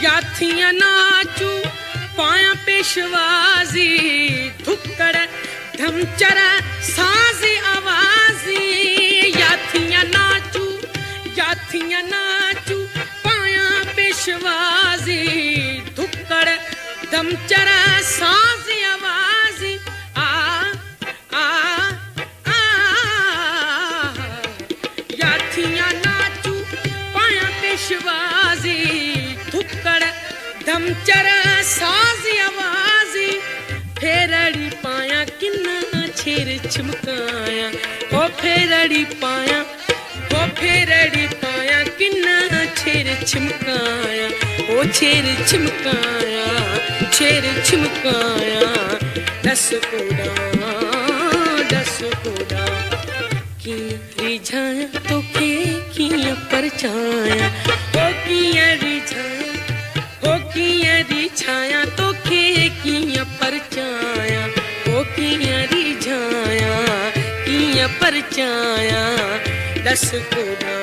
याथियां नाचू पाया पेशवाजी धुक्कड़ धमचर साजी आवाजी याथियां नाचू पाया पेशवाजी धुक्कड़ धमचर साजी आवाजी आ आ आ याथियां नाचू पाया पेशवाजी धुक्कड़ धमचर साजी आवाजी फेरड़ी पाया किन्ना छेर छिमकाया ओ फेरड़ी पाया किन्ना छेर छिमकाया ओ छेर छिमकाया दस कोड़ा की रिझाया तो के किया परछाया ओ किया रिझाया तो के किया परछाया ओ किया रिझाया किया परछाया दस कोड़ा